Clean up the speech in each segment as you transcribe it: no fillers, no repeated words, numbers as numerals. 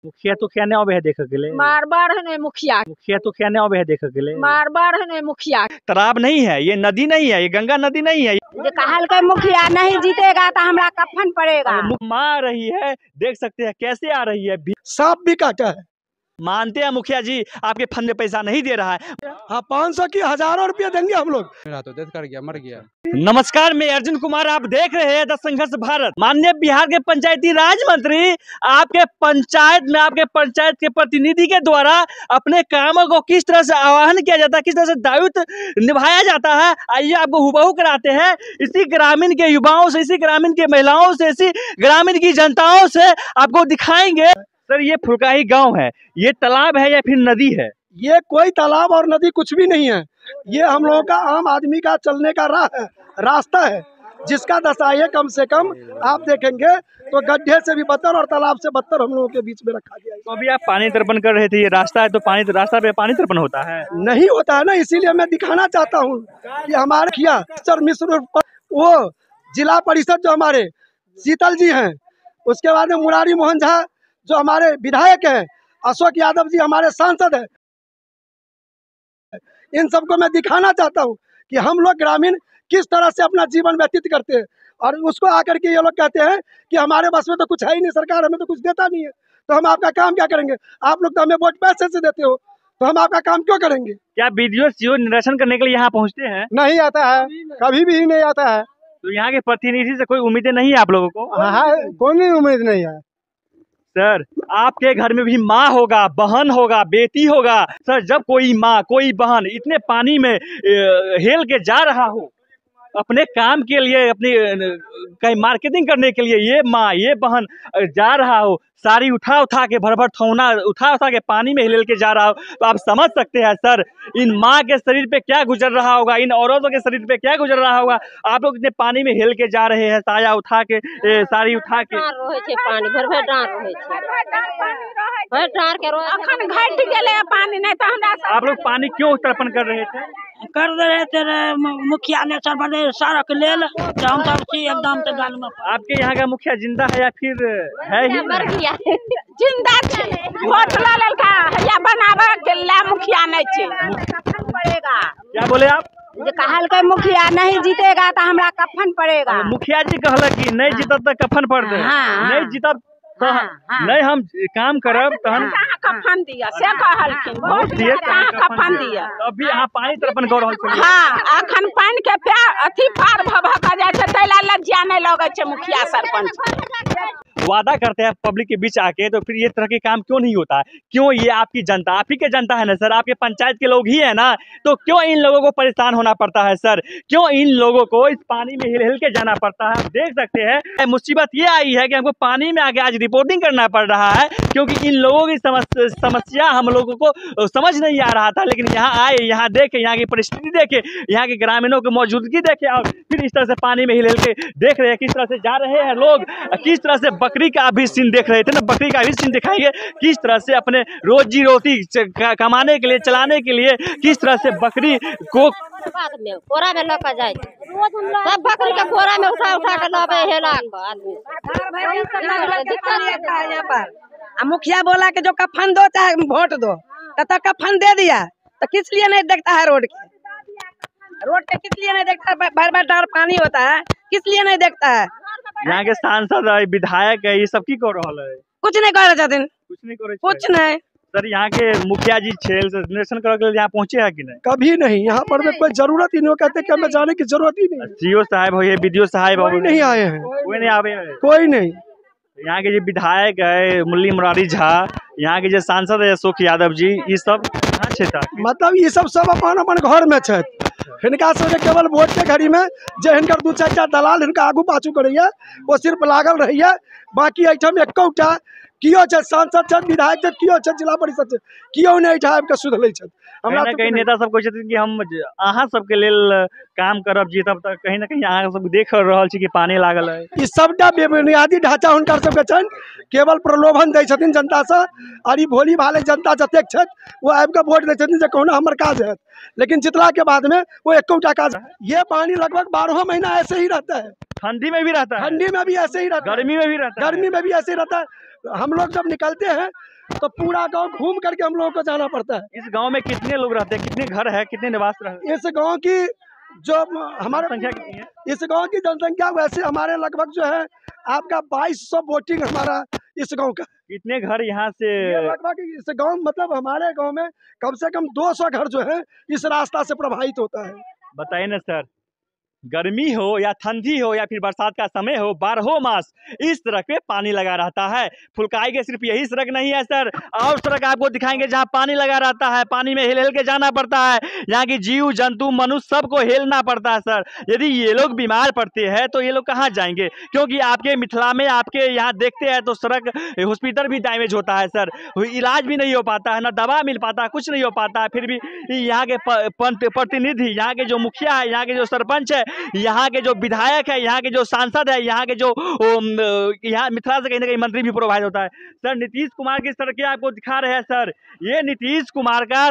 मुखिया तो क्या नहीं है देख के लिए मार बार है नहीं मुखिया तो क्या नहीं है देख के लिए मार बार है नहीं मुखिया तालाब नहीं है, ये नदी नहीं है, ये गंगा नदी नहीं है। जो कहल के मुखिया नहीं जीतेगा तो हमरा कफन पड़ेगा। माँ आ रही है, देख सकते हैं कैसे आ रही है। सांप भी काटा है। मानते हैं मुखिया जी आपके फंड में पैसा नहीं दे रहा है। हाँ 500 की 1000 रुपया देंगे हम लोग। मेरा तो डेथ कर गया, मर गया। नमस्कार, मैं अर्जुन कुमार, आप देख रहे हैं द संघर्ष भारत। माननीय बिहार के पंचायती राज मंत्री आपके पंचायत में आपके पंचायत के प्रतिनिधि के द्वारा अपने कामों को किस तरह से आह्वान किया जाता है, किस तरह से दायित्व निभाया जाता है, आइए आपको हुबहू कराते हैं। इसी ग्रामीण के युवाओं से, इसी ग्रामीण के महिलाओं से, इसी ग्रामीण की जनताओं से आपको दिखाएंगे। सर ये फुलकाही गाँव है, ये तालाब है या फिर नदी है? ये कोई तालाब और नदी कुछ भी नहीं है। ये हम लोगों का आम आदमी का चलने का रास्ता है, जिसका दशा ये कम से कम आप देखेंगे तो गड्ढे से भी बदतर और तालाब से बदतर हम लोगों के बीच में रखा गया है। तो अभी आप पानी तर्पण कर रहे थे, ये रास्ता है तो रास्ता पे पानी तर्पण होता है? नहीं होता है ना, इसीलिए मैं दिखाना चाहता हूँ कि हमारे किया सर मिश्र वो जिला परिषद जो हमारे शीतल जी हैं, उसके बाद में मुरारी मोहन झा जो हमारे विधायक हैं, अशोक यादव जी हमारे सांसद हैं, इन सबको मैं दिखाना चाहता हूँ कि हम लोग ग्रामीण किस तरह से अपना जीवन व्यतीत करते हैं। और उसको आकर के ये लोग कहते हैं कि हमारे बस में तो कुछ है ही नहीं, सरकार हमें तो कुछ देता नहीं है, तो हम आपका काम क्या करेंगे? आप लोग तो हमें वोट पैसे से देते हो, तो हम आपका काम क्यों करेंगे? क्या बीडीओ सीओ निरीक्षण करने के लिए यहाँ पहुँचते हैं? नहीं आता है, कभी भी नहीं आता है। तो यहाँ के प्रतिनिधि से कोई उम्मीदें नहीं है आप लोगों को? हाँ, कोई उम्मीद नहीं है। सर आपके घर में भी माँ होगा, बहन होगा, बेटी होगा। सर जब कोई माँ कोई बहन इतने पानी में हेल के जा रहा हो अपने काम के लिए, अपनी कहीं मार्केटिंग करने के लिए, ये माँ ये बहन जा रहा हो, साड़ी उठा उठा के भर ठौना उठा के पानी में हिल के जा रहा हो, तो आप समझ सकते हैं सर इन माँ के शरीर पे क्या गुजर रहा होगा, इन औरतों के शरीर पे क्या गुजर रहा होगा। आप लोग इतने पानी में हिल के जा रहे हैं, साया उठा के साड़ी उठा के पानी भर डार पानी नहीं तो आप लोग पानी क्यों तर्पण कर रहे थे? कर रहे थे मुखिया ने सर बड़े सड़क ले हम सब एकदम से गाल में। आपके यहाँ का मुखिया जिंदा है या फिर है ही? मर गया जिंदा छे, वोट ला लेलका या बनावे के ला मुखिया नहीं छे पड़ेगा। क्या बोले आप? जे कहल के मुखिया नहीं जीतेगा तो हमरा कफन पड़ेगा। मुखिया जी कहला कि नहीं जीतब तो कफन पड़ दे, नहीं जीतब तो नहीं हम काम करब तो हम कफन दिया से कहलखिन वोट दिए कफन दिया। अभी यहाँ पानी तर्पण कर रहल छी। हां अखन पानी के प्यार अथी पार भभक जाय छै, तैला लज्जा नहीं लगे छै मुखिया सरपंच। वादा करते हैं पब्लिक के बीच आके, तो फिर ये तरह के काम क्यों नहीं होता है? क्यों ये आपकी जनता, आप ही के जनता है ना सर, आपके पंचायत के लोग ही है ना, तो क्यों इन लोगों को परेशान होना पड़ता है सर? क्यों इन लोगों को इस पानी में हिल के जाना पड़ता है? देख सकते हैं मुसीबत ये आई है कि हमको पानी में आके आज रिपोर्टिंग करना पड़ रहा है, क्योंकि इन लोगों की समस्या हम लोगों को समझ नहीं आ रहा था। लेकिन यहाँ आए, यहाँ देखे, यहाँ की परिस्थिति देखे, यहाँ के ग्रामीणों की मौजूदगी देखे, और फिर इस तरह से पानी में हिल के देख रहे हैं किस तरह से जा रहे हैं लोग, किस तरह से बकरी का भी सीन देख रहे थे ना, बकरी का भी सीन दिखाएंगे किस तरह से अपने रोजी रोटी कमाने के लिए, चलाने के लिए किस तरह से बकरी को कोरा में लेकर जाए, सब बकरी के कोरा में उठा के लावे हेला आदमी। मुखिया बोला कि जो कफन दो चाहे वोट दो, तो कफन दे दिया, तो किस लिए नहीं देखता है रोड के किस लिए नहीं देखता है? भर डार पानी होता है, किस लिए नहीं देखता है? यहाँ के सांसद है, विधायक है, ये सब की कर रहा है? कुछ नहीं कर रहे, कुछ नहीं कर रहे, कुछ नहीं। सर यहाँ के मुखिया जी छेल से निरीक्षण करने के लिए यहाँ पहुँचे है कि नहीं? कभी नहीं, यहाँ पर में कोई जरूरत ही नहीं, वो कहते कि हमें जाने की जरूरत ही नहीं। सीओ साहब हो, ये बीडीओ साहब हो, नहीं आए हैं, कोई नहीं आवे, कोई नहीं। यहाँ के जो विधायक है मुरारी झा, यहाँ के जो सांसद है अशोक यादव जी, ये सब कहाँ क्षेत्र मतलब ये सब अपन घर में छे, हिनका सबके केवल वोट के घड़ी में जे हिनकर दू चार दलाल हिनका आगू पाछू करैया, वो सिर्फ लागल रहिए। बाकी एठम एकौटा कियो छे, सांसद छे, विधायक छे, कियो छे, जिला परिषद छे, कियो नहीं ठाब के सुध लै छे। हमरा कहीं नेता सब कहै छथिन कि हम अहाँ सबके लेल काम करब, जीतब, त कहीं ना कहीं अहाँ सब देख रहल छी कि पानी लागल है। ई सबटा बेबुनियादी ढांचा हुनकर सबके छन, केवल प्रलोभन दै छथिन जनता से, और ई भोली भाले जनता जतेक छथि वो आबि के वोट दै छथिन जे कहुना हमर काज है, लेकिन जितला के बाद में वो एकौटा काज। ये पानी लगभग 12 महीना ऐसे ही रहता है, ठंडी में भी रहता है, ठंडी में भी ऐसे ही रहता है, गर्मी में भी रहता है, गर्मी में भी ऐसे ही रहता है। हम लोग जब निकलते हैं तो पूरा गांव घूम करके हम लोगों को जाना पड़ता है। इस गांव में कितने लोग रहते हैं, कितने घर है, कितने निवास रहते इस गांव की जो हमारे संख्या कितनी है? इस गांव की जनसंख्या वैसे हमारे लगभग जो है आपका 2200 वोटिंग हमारा इस गांव का। कितने घर यहाँ से? ये लगभग इस गांव मतलब हमारे गांव में कम से कम 200 घर जो है इस रास्ता से प्रभावित होता है। बताइए ना सर, गर्मी हो या ठंडी हो या फिर बरसात का समय हो, 12 मास इस सड़क पे पानी लगा रहता है। फुलकाई के सिर्फ यही सड़क नहीं है सर, और सड़क आपको दिखाएंगे जहाँ पानी लगा रहता है। पानी में हिल हिल के जाना पड़ता है, यहाँ की जीव जंतु मनुष्य सबको हिलना पड़ता है सर। यदि ये लोग बीमार पड़ते हैं तो ये लोग कहाँ जाएंगे? क्योंकि आपके मिथिला में आपके यहाँ देखते हैं तो सड़क हॉस्पिटल भी डैमेज होता है सर, इलाज भी नहीं हो पाता है, ना दवा मिल पाता है, कुछ नहीं हो पाता है। फिर भी यहाँ के प्रतिनिधि, यहाँ के जो मुखिया है, यहाँ के जो सरपंच है, यहाँ के जो विधायक है, यहाँ के जो सांसद है, यहाँ के जो यहाँ मिथिला से कहीं ना कहीं मंत्री भी प्रोवाइड होता है सर। नीतीश कुमार की सड़कें आपको दिखा रहे हैं सर, ये नीतीश कुमार का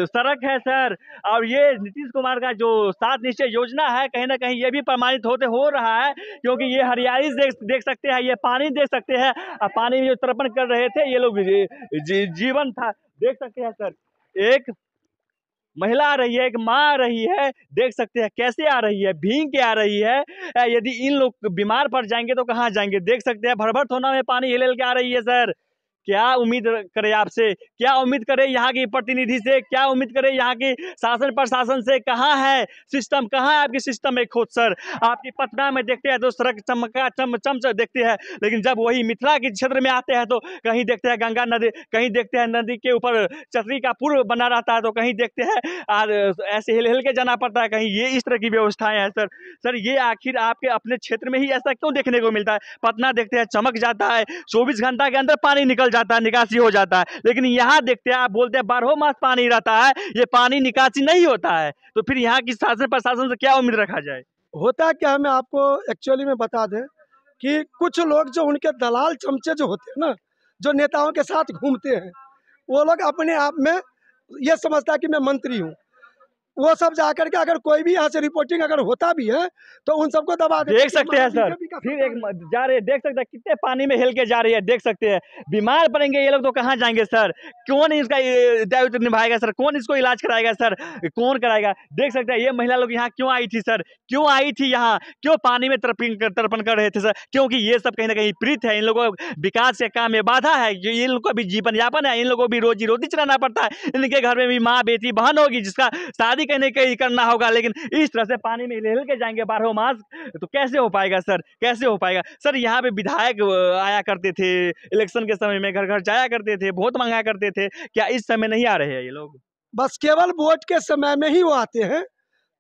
सड़क है सर। और ये नीतीश कुमार का जो 7 निश्चय योजना है, कहीं ना कहीं ये भी प्रमाणित हो रहा है, क्योंकि ये हरियाली देख सकते हैं, ये पानी देख सकते हैं, और पानी में जो तर्पण कर रहे थे ये लोग जीवन था, देख सकते हैं सर। एक महिला आ रही है, एक माँ आ रही है, देख सकते हैं कैसे आ रही है, भींग के आ रही है। यदि इन लोग बीमार पड़ जाएंगे तो कहाँ जाएंगे? देख सकते हैं भर भर थोना में पानी हिल हिल के आ रही है सर। क्या उम्मीद करे आपसे, क्या उम्मीद करे यहाँ की प्रतिनिधि से, क्या उम्मीद करे यहाँ की शासन प्रशासन से? कहाँ है सिस्टम, कहाँ है आपकी सिस्टम में खोज सर? आपकी पटना में देखते हैं तो सड़क चमका चम देखते हैं, लेकिन जब वही मिथिला के क्षेत्र में आते हैं तो कहीं देखते हैं गंगा नदी, कहीं देखते हैं नदी के ऊपर चतरी का पुल बना रहता है, तो कहीं देखते हैं और ऐसे हिल हिल के जाना पड़ता है, कहीं ये इस तरह की व्यवस्थाएं हैं सर। सर ये आखिर आपके अपने क्षेत्र में ही ऐसा क्यों देखने को मिलता है? पटना देखते हैं चमक जाता है, 24 घंटा के अंदर पानी निकल जाता है, निकासी हो जाता है, लेकिन यहाँ देखते हैं आप बोलते हैं 12 मास पानी रहता है, ये पानी निकासी नहीं होता है। तो फिर यहाँ की शासन प्रशासन से क्या उम्मीद रखा जाए? होता क्या है, मैं आपको एक्चुअली में बता दें कि कुछ लोग जो उनके दलाल चमचे जो होते हैं ना, जो नेताओं के साथ घूमते हैं, वो लोग अपने आप में ये समझता है कि मैं मंत्री हूँ। वो सब जाकर के अगर कोई भी यहाँ से रिपोर्टिंग अगर होता भी है तो उन सबको दबा देख सकते हैं सर, फिर एक जा रहे हैं, देख सकते हैं कितने पानी में हिल के जा रही है, देख सकते हैं। बीमार पड़ेंगे ये लोग तो कहाँ जाएंगे सर? कौन इसका दायित्व निभाएगा सर? कौन इसको इलाज कराएगा सर? कौन कराएगा? देख सकते हैं ये महिला लोग यहाँ क्यों आई थी सर, क्यों आई थी यहाँ, क्यों पानी में तर्पण कर रहे थे सर? क्योंकि ये सब कहीं ना कहीं प्रीत है, इन लोगों को विकास के काम में बाधा है, इन लोगों का भी जीवन यापन है, इन लोगों को भी रोजी रोटी चलाना पड़ता है। इनके घर में भी माँ बेटी बहन होगी जिसका शादी कहीं ना कहीं करना होगा, लेकिन इस तरह से पानी में हिल के जाएंगे 12 मास, तो कैसे हो पाएगा सर? कैसे हो पाएगा सर? यहाँ पे विधायक आया करते थे इलेक्शन के समय में, घर घर जाया करते थे, वोट मांगा करते थे, क्या इस समय नहीं आ रहे हैं ये लोग? बस केवल वोट के समय में ही वो आते हैं।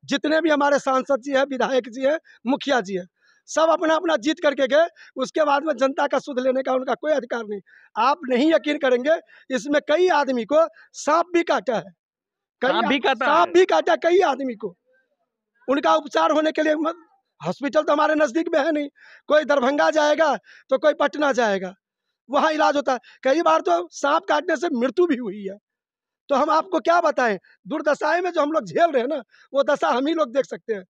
जितने भी हमारे सांसद जी है, विधायक जी है, मुखिया जी है, सब अपना अपना जीत करके गए, उसके बाद में जनता का सुध लेने का उनका कोई अधिकार नहीं। आप नहीं यकीन करेंगे, इसमें कई आदमी को सांप भी काटा है, सांप भी काटा कई आदमी को। उनका उपचार होने के लिए हॉस्पिटल तो हमारे नजदीक में है नहीं, कोई दरभंगा जाएगा तो कोई पटना जाएगा, वहाँ इलाज होता है। कई बार तो सांप काटने से मृत्यु भी हुई है। तो हम आपको क्या बताएं, दुर्दशाएं में जो हम लोग झेल रहे हैं ना, वो दशा हम ही लोग देख सकते हैं।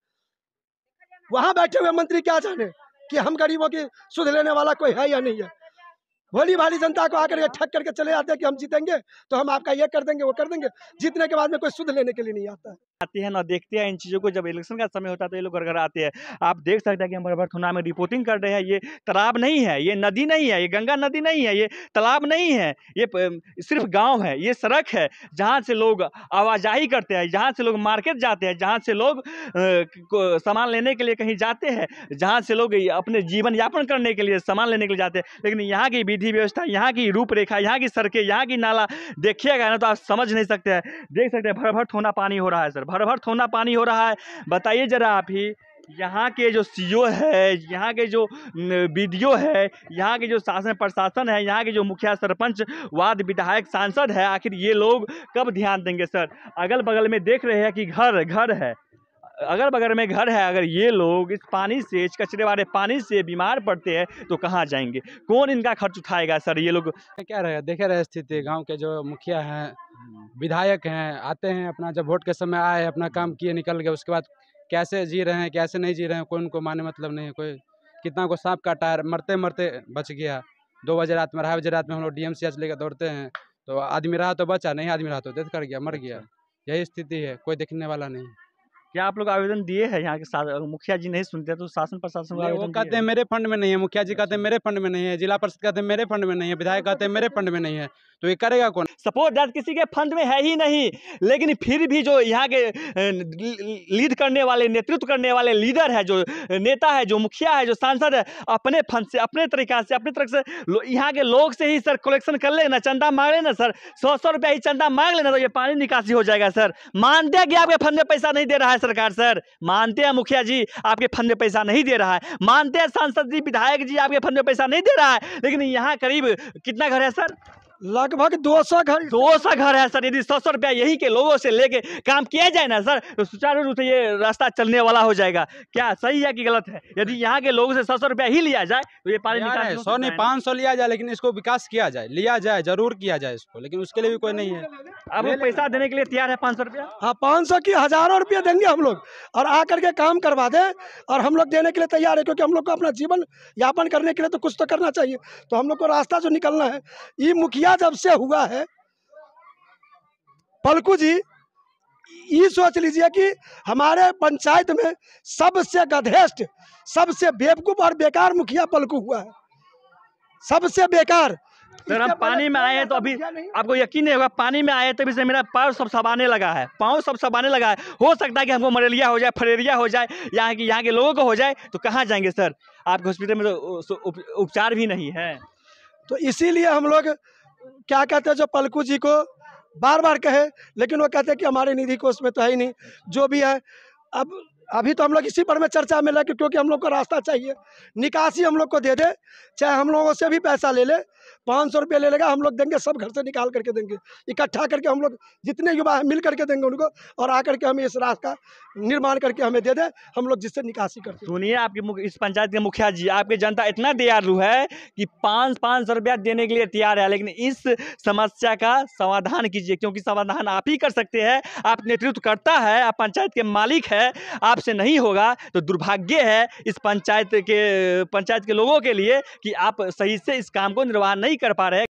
वहां बैठे हुए मंत्री क्या जाने कि हम गरीबों की सुध लेने वाला कोई है या नहीं है। भोली भाली जनता को आकर के ठग करके चले जाते हैं कि हम जीतेंगे तो हम आपका ये कर देंगे, वो कर देंगे। जीतने के बाद में कोई सुध लेने के लिए नहीं आता है। आते हैं ना, देखते हैं इन चीज़ों को। जब इलेक्शन का समय होता है तो ये लोग घर घर आते हैं। आप देख सकते हैं कि हम भर थुना में रिपोर्टिंग कर रहे हैं। ये तालाब नहीं है, ये नदी नहीं है, ये गंगा नदी नहीं है, ये तालाब नहीं है, ये सिर्फ गांव है, ये सड़क है जहां से लोग आवाजाही करते हैं, जहां से लोग मार्केट जाते हैं, जहां से लोग सामान लेने के लिए कहीं जाते हैं, जहां से लोग अपने जीवन यापन करने के लिए सामान लेने के लिए जाते हैं। लेकिन यहाँ की विधि व्यवस्था, यहाँ की रूपरेखा, यहाँ की सड़कें, यहाँ की नाला देखिएगा ना तो आप समझ नहीं सकते हैं। देख सकते हैं भर भर थोना पानी हो रहा है सर, भर भर थोना पानी हो रहा है। बताइए जरा आप ही, यहाँ के जो सीओ है, यहाँ के जो बीडीओ है, यहाँ के जो शासन प्रशासन है, यहाँ के जो मुखिया सरपंच वार्ड विधायक सांसद है, आखिर ये लोग कब ध्यान देंगे सर? अगल बगल में देख रहे हैं कि घर है, अगल बगल में घर है। अगर ये लोग इस पानी से, इस कचरे वाले पानी से बीमार पड़ते हैं तो कहाँ जाएंगे? कौन इनका खर्च उठाएगा सर? ये लोग क्या रहे, देखे रहे स्थिति। गांव के जो मुखिया हैं, विधायक हैं, आते हैं अपना, जब वोट के समय आए अपना काम किए निकल गए। उसके बाद कैसे जी रहे हैं, कैसे नहीं जी रहे हैं, कोई उनको माने मतलब नहीं है। कोई कितना को सांप काटा है, मरते मरते बच गया। 2 बजे रात में, 2:30 बजे रात में हम लोग DMCH लेकर दौड़ते हैं, तो आदमी रहा तो बचा, नहीं आदमी रहा तो डेथ कर गया, मर गया। यही स्थिति है, कोई देखने वाला नहीं। क्या आप लोग आवेदन दिए हैं यहाँ के मुखिया जी नहीं सुनते तो शासन प्रशासन को नहीं, वो आवेदन कहते हैं मेरे फंड में नहीं है, मुखिया जी कहते हैं मेरे फंड में नहीं है, जिला परिषद कहते हैं मेरे फंड में नहीं है, विधायक कहते हैं मेरे फंड में नहीं है, तो ये करेगा कौन? सपोज दैट किसी के फंड में है ही नहीं, लेकिन फिर भी जो यहाँ के लीड करने वाले, नेतृत्व करने वाले लीडर है, जो नेता है, जो मुखिया है, जो सांसद है, अपने फंड से, अपने तरीका से, अपनी तरफ से यहाँ के लोग से ही सर कलेक्शन कर लेना, चंदा मांग लेना सर, 100 रुपया ही चंदा मांग लेना, तो ये पानी निकासी हो जाएगा सर। मानते हैं कि आपके फंड में पैसा नहीं दे रहा है सरकार सर, मानते हैं मुखिया जी आपके फंड में पैसा नहीं दे रहा है, मानते हैं सांसद जी, विधायक जी आपके फंड में पैसा नहीं दे रहा है, लेकिन यहाँ करीब कितना घर है सर? लगभग 200 घर 200 घर है सर। यदि 100 रुपया यही के लोगों से लेके काम किया जाए ना सर, तो सुचारू रूप से ये रास्ता चलने वाला हो जाएगा। क्या सही है कि गलत है? यदि यहाँ के लोगों से 100 रुपया ही लिया जाए तो ये पानी निकाल 100 नहीं 500 लिया जाए, लेकिन इसको विकास किया जाए, लिया जाए, जरूर किया जाए इसको, लेकिन उसके लिए भी कोई नहीं है। अब वो पैसा देने के लिए तैयार है 500 रुपया? हाँ, 500 की हज़ारों रुपये देंगे हम लोग, और आकर के काम करवा दें, और हम लोग देने के लिए तैयार है, क्योंकि हम लोग को अपना जीवन यापन करने के लिए तो कुछ तो करना चाहिए। तो हम लोग को रास्ता जो निकलना है, ये मुखिया जब से हुआ है पलकू जी, ये सोच लीजिए कि हमारे पंचायत में सबसे गधेष्ट, सबसे बेवकूफ और बेकार मुखिया पलकू हुआ है, सबसे बेकार। सर हम पानी में आए हैं तो अभी आपको यकीन नहीं होगा, पानी में आए तभी से मेरा पैर सब सबाने लगा है, पाँव सब सबाने लगा है। हो सकता है कि हमको मलेरिया हो जाए, फलेरिया हो जाए, यहाँ के लोगों को हो जाए, तो कहाँ जाएंगे सर? आपके हॉस्पिटल में तो उपचार भी नहीं है। तो इसीलिए हम लोग क्या कहते हैं, जो पलकू जी को बार बार कहे, लेकिन वो कहते हैं कि हमारे निधि कोष में तो है ही नहीं, जो भी है। अब अभी तो हम लोग इसी पर में चर्चा में लगे, क्योंकि हम लोग को रास्ता चाहिए, निकासी हम लोग को दे दे, चाहे हम लोगों से भी पैसा ले ले, 500 रुपये ले लेगा, हम लोग देंगे, सब घर से निकाल करके देंगे, इकट्ठा करके हम लोग जितने युवा हैं मिल करके देंगे उनको, और आकर के हमें इस रास्ता निर्माण करके हमें दे दे, हम लोग जिससे निकासी करते हैं। सुनिए, आपके इस पंचायत के मुखिया जी, आपकी जनता इतना दयालु है कि 500 रुपया देने के लिए तैयार है, लेकिन इस समस्या का समाधान कीजिए, क्योंकि समाधान आप ही कर सकते हैं। आप नेतृत्व करता है, आप पंचायत के मालिक है, आपसे नहीं होगा तो दुर्भाग्य है इस पंचायत के लोगों के लिए कि आप सही से इस काम को निर्वाह नहीं कर पा रहे हैं।